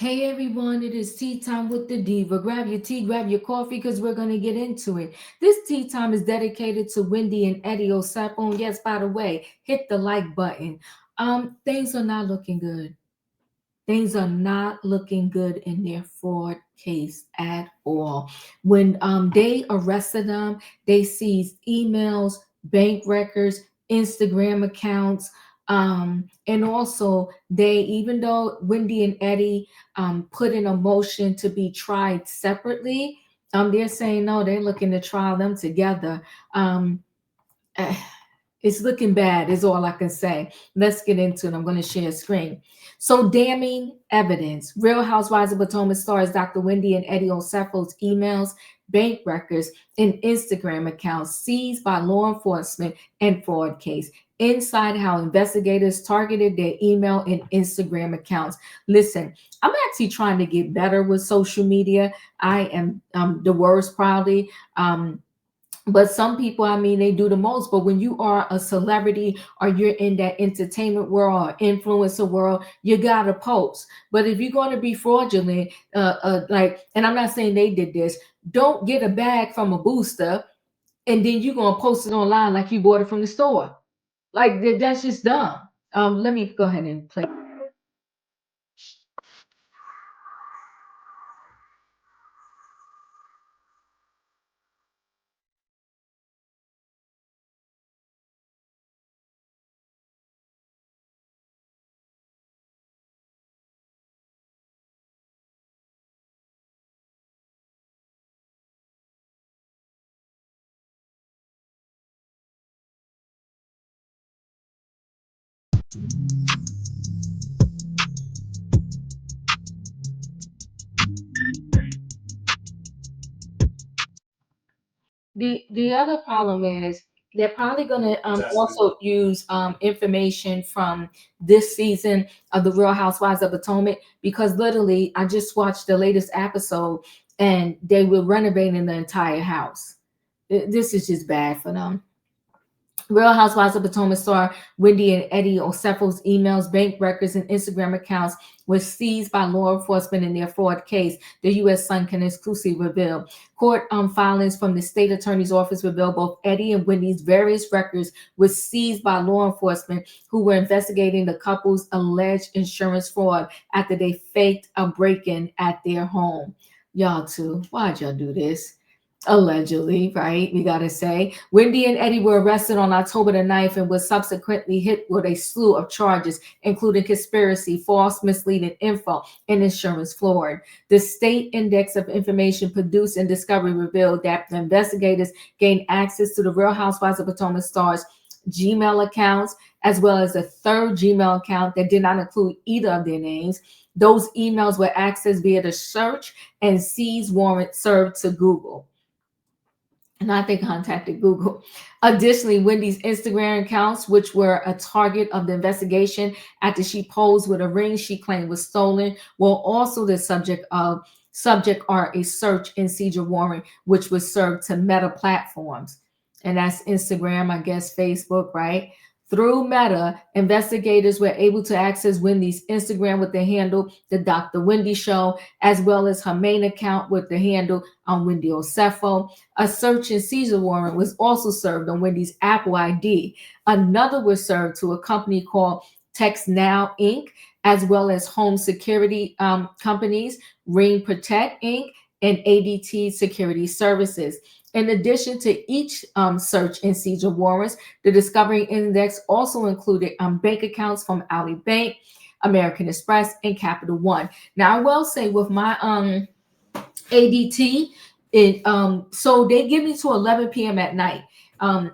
Hey everyone, it is tea time with the diva. Grab your tea, grab your coffee, because we're going to get into it. This tea time is dedicated to Wendy and Eddie Osefo. And yes, by the way, hit the like button. Things are not looking good. Things are not looking good in their fraud case at all. When they arrested them, they seized emails, bank records, Instagram accounts, and also they, even though Wendy and Eddie put in a motion to be tried separately, they're saying no, they're looking to trial them together. Um, eh, it's looking bad, is all I can say. Let's get into it. I'm going to share a screen. So, damning evidence. Real Housewives of Potomac stars Dr. Wendy and Eddie Osefo's emails, bank records, and Instagram accounts seized by law enforcement and fraud case. Inside how investigators targeted their email and Instagram accounts. Listen, I'm actually trying to get better with social media. I am the worst, probably. But some people, I mean, they do the most. But when you are a celebrity or you're in that entertainment world or influencer world, you gotta post. But if you're going to be fraudulent, and I'm not saying they did this, don't get a bag from a booster and then you're gonna post it online like you bought it from the store. Like that's just dumb. Let me go ahead and play. The other problem is they're probably going to also use information from this season of the Real Housewives of Potomac, because literally I just watched the latest episode and they were renovating the entire house. This is just bad for them. Real Housewives of Potomac star Wendy and Eddie Osefo's emails, bank records, and Instagram accounts were seized by law enforcement in their fraud case, the U.S. Sun can exclusively reveal. Court filings from the state attorney's office reveal both Eddie and Wendy's various records were seized by law enforcement who were investigating the couple's alleged insurance fraud after they faked a break-in at their home. Y'all too, why'd y'all do this? Allegedly, right? We gotta say. Wendy and Eddie were arrested on October the 9th and was subsequently hit with a slew of charges, including conspiracy, false misleading info, and insurance fraud. The state index of information produced in discovery revealed that the investigators gained access to the Real Housewives of Potomac stars Gmail accounts, as well as a third Gmail account that did not include either of their names. Those emails were accessed via the search and seize warrant served to Google. Not they contacted Google. Additionally, Wendy's Instagram accounts, which were a target of the investigation after she posed with a ring she claimed was stolen, were also the subject are a search and seizure warrant, which was served to Meta platforms, and that's Instagram, I guess, Facebook, right? Through Meta, investigators were able to access Wendy's Instagram with the handle The Dr. Wendy Show, as well as her main account with the handle on Wendy Osefo. A search and seizure warrant was also served on Wendy's Apple ID. Another was served to a company called TextNow Inc., as well as home security companies, Ring Protect Inc., and ADT Security Services. In addition to each search and seizure warrants, the discovery index also included bank accounts from Ali Bank, American Express, and Capital One. Now, I will say with my ADT, so they give me to 11 p.m. at night. And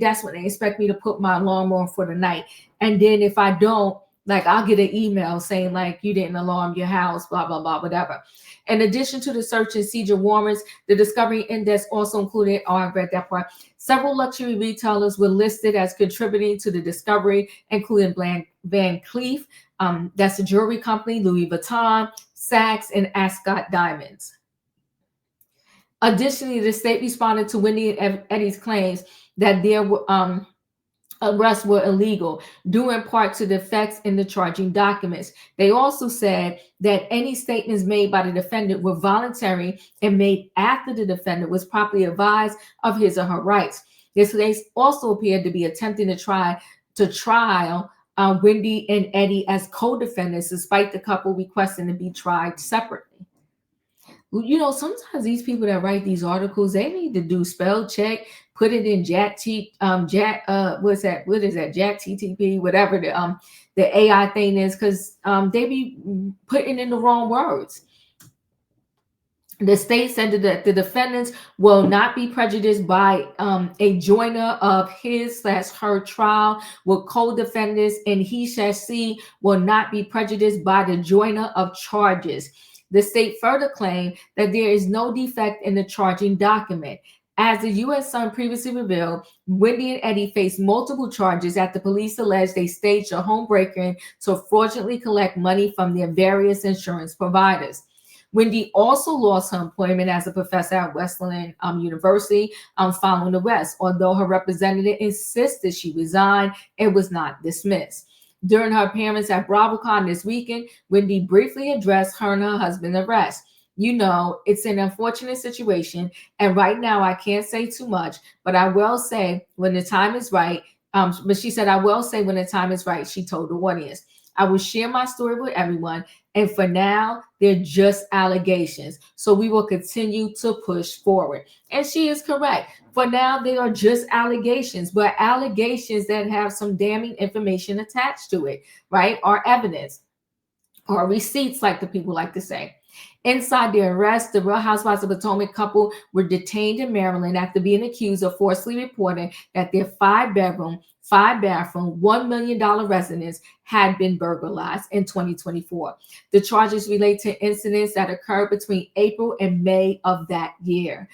that's when they expect me to put my alarm on for the night. And then if I don't, like, I'll get an email saying like you didn't alarm your house, blah blah blah, whatever. In addition to the search and seizure warrants, the discovery index also included, oh, I read that part. Several luxury retailers were listed as contributing to the discovery, including Van Cleef, that's a jewelry company, Louis Vuitton, Saks, and Ascot Diamonds. Additionally, the state responded to Wendy and Eddie's claims that there arrests were illegal, due in part to defects in the charging documents. They also said that any statements made by the defendant were voluntary and made after the defendant was properly advised of his or her rights. This case also appeared to be attempting to trial Wendy and Eddie as co-defendants, despite the couple requesting to be tried separately. You know, sometimes these people that write these articles, they need to do spell check, put it in what's that? What is that? Jack TTP, whatever the AI thing is, because they be putting in the wrong words. The state said that the defendants will not be prejudiced by a joiner of his/her trial with co-defendants, and he shall see will not be prejudiced by the joiner of charges. The state further claimed that there is no defect in the charging document. As the U.S. Sun previously revealed, Wendy and Eddie faced multiple charges after police alleged they staged a home break-in to fraudulently collect money from their various insurance providers. Wendy also lost her employment as a professor at Wesleyan University following the arrest, although her representative insisted she resigned and was not dismissed. During her appearance at BravoCon this weekend, Wendy briefly addressed her and her husband's arrest. You know, it's an unfortunate situation, and right now I can't say too much, but I will say when the time is right. But she said, I will say when the time is right, she told the audience. I will share my story with everyone, and for now, they're just allegations. So we will continue to push forward. And she is correct. For now, they are just allegations, but allegations that have some damning information attached to it, right? Or evidence or receipts, like the people like to say. Inside the arrest, the Real Housewives of Potomac couple were detained in Maryland after being accused of falsely reporting that their 5-bedroom, 5-bathroom, $1 million residence had been burglarized in 2024. The charges relate to incidents that occurred between April and May of that year.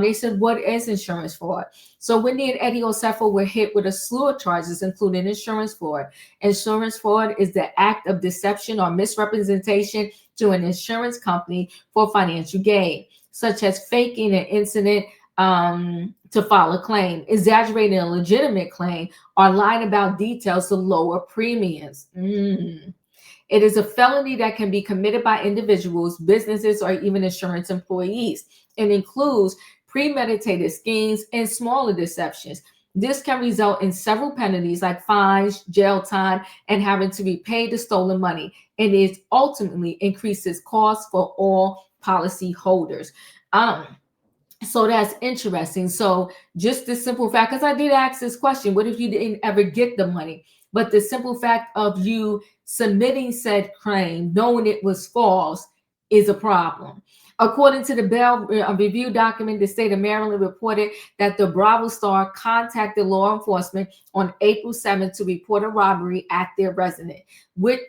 They said, what is insurance fraud? So Wendy and Eddie Osefo were hit with a slew of charges, including insurance fraud. Insurance fraud is the act of deception or misrepresentation to an insurance company for financial gain, such as faking an incident to file a claim, exaggerating a legitimate claim, or lying about details to lower premiums. It is a felony that can be committed by individuals, businesses, or even insurance employees. It includes premeditated schemes and smaller deceptions. This can result in several penalties like fines, jail time, and having to repay the stolen money. And it ultimately increases costs for all policy holders. So that's interesting. So just the simple fact, because I did ask this question, what if you didn't ever get the money? But the simple fact of you submitting said claim, knowing it was false, is a problem. According to the Bell Review document, the state of Maryland reported that the Bravo star contacted law enforcement on April 7th to report a robbery at their residence, which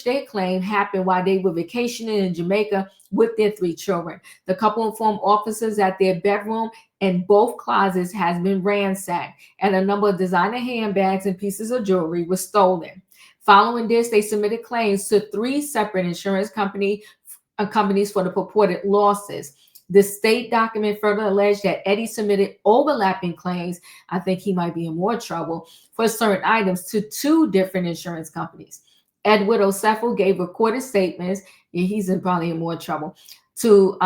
they claim happened while they were vacationing in Jamaica with their 3 children. The couple informed officers that their bedroom and both closets has been ransacked, and a number of designer handbags and pieces of jewelry were stolen. Following this, they submitted claims to 3 separate insurance companies for the purported losses. The state document further alleged that Eddie submitted overlapping claims. I think he might be in more trouble for certain items to 2 different insurance companies. Edward Osefo gave recorded statements, and he's probably in more trouble, to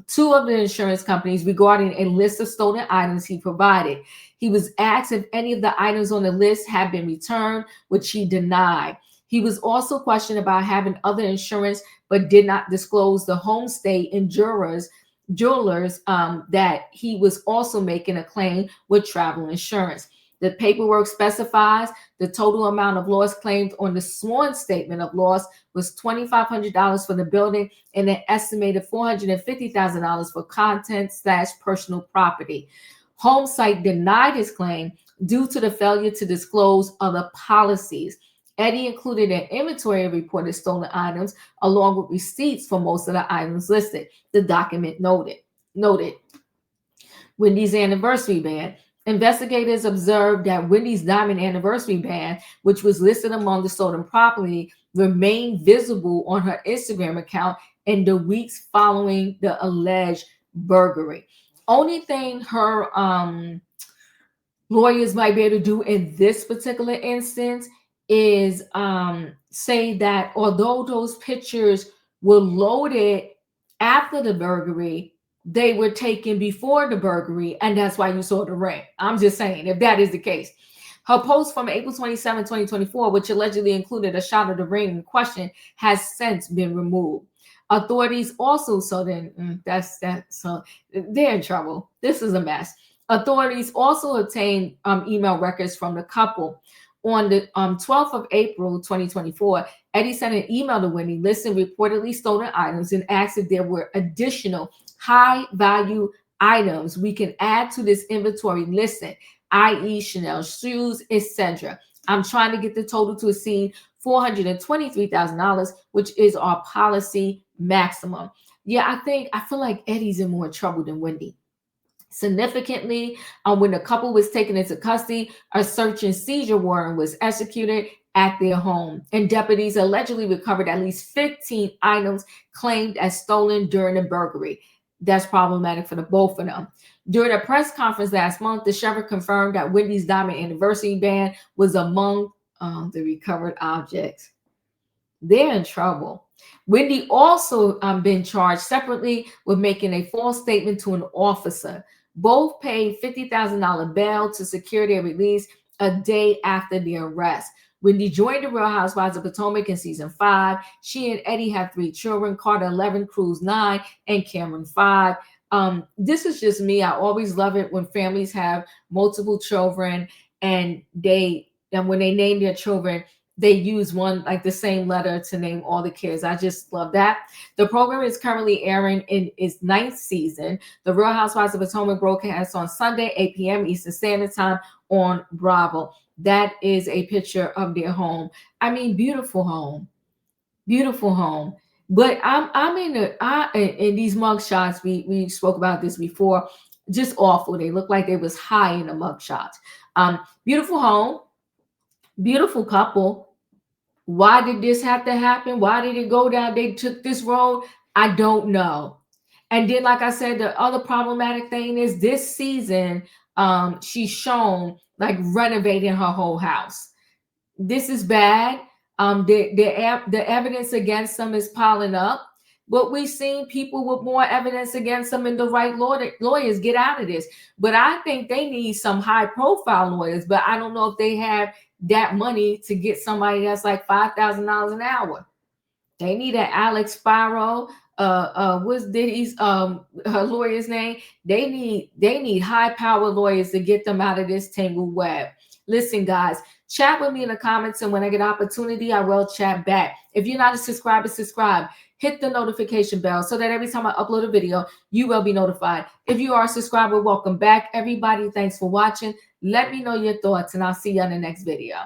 2 of the insurance companies regarding a list of stolen items he provided. He was asked if any of the items on the list had been returned, which he denied. He was also questioned about having other insurance, but did not disclose the home state and jewelers that he was also making a claim with travel insurance. The paperwork specifies the total amount of loss claimed on the sworn statement of loss was $2,500 for the building and an estimated $450,000 for content/personal property. Homesite denied his claim due to the failure to disclose other policies. Eddie included an inventory of reported stolen items along with receipts for most of the items listed. The document noted Wendy's anniversary band. Investigators observed that Wendy's diamond anniversary band, which was listed among the stolen property, remained visible on her Instagram account in the weeks following the alleged burglary. Only thing her lawyers might be able to do in this particular instance is say that although those pictures were loaded after the burglary, they were taken before the burglary, and that's why you saw the ring. I'm just saying, if that is the case. Her post from April 27, 2024, which allegedly included a shot of the ring in question, has since been removed. Authorities also, so then that's that. So they're in trouble. This is a mess. Authorities also obtained email records from the couple. On the 12th of April 2024, Eddie sent an email to Wendy listing reportedly stolen items and asked if there were additional high value items we can add to this inventory listing, i.e. Chanel shoes, etc. I'm trying to get the total to exceed $423,000, which is our policy maximum. Yeah, I feel like Eddie's in more trouble than Wendy. Significantly, when the couple was taken into custody, a search and seizure warrant was executed at their home, and deputies allegedly recovered at least 15 items claimed as stolen during the burglary. That's problematic for the both of them. During a press conference last month, the sheriff confirmed that Wendy's diamond anniversary band was among the recovered objects. They're in trouble. Wendy also been charged separately with making a false statement to an officer. Both paid $50,000 bail to secure their release a day after the arrest. Wendy joined the Real Housewives of Potomac in season 5. She and Eddie have 3 children: Carter 11, Cruz 9, and Cameron 5. This is just me. I always love it when families have multiple children and when they name their children, they use one, like the same letter, to name all the kids. I just love that. The program is currently airing in its 9th season. The Real Housewives of Potomac broadcasts on Sunday, 8 p.m. Eastern Standard Time on Bravo. That is a picture of their home. I mean, beautiful home, beautiful home. But I'm in these mug shots. We spoke about this before. Just awful. They look like they was high in the mug shots. Beautiful home, beautiful couple. Why did this have to happen? Why did it go down? They took this road. I don't know. And then, like I said, the other problematic thing is this season, she's shown like renovating her whole house. This is bad. The evidence against them is piling up. But we've seen people with more evidence against them and the right lawyers get out of this. But I think they need some high profile lawyers. But I don't know if they have that money to get somebody that's like $5,000 an hour. They need an Alex Sparrow. What's Diddy's her lawyer's name? They need high power lawyers to get them out of this tangled web. Listen, guys, chat with me in the comments, and when I get opportunity, I will chat back. If you're not a subscriber, subscribe. Hit the notification bell so that every time I upload a video, you will be notified. If you are a subscriber, welcome back. Everybody, thanks for watching. Let me know your thoughts, and I'll see you on the next video.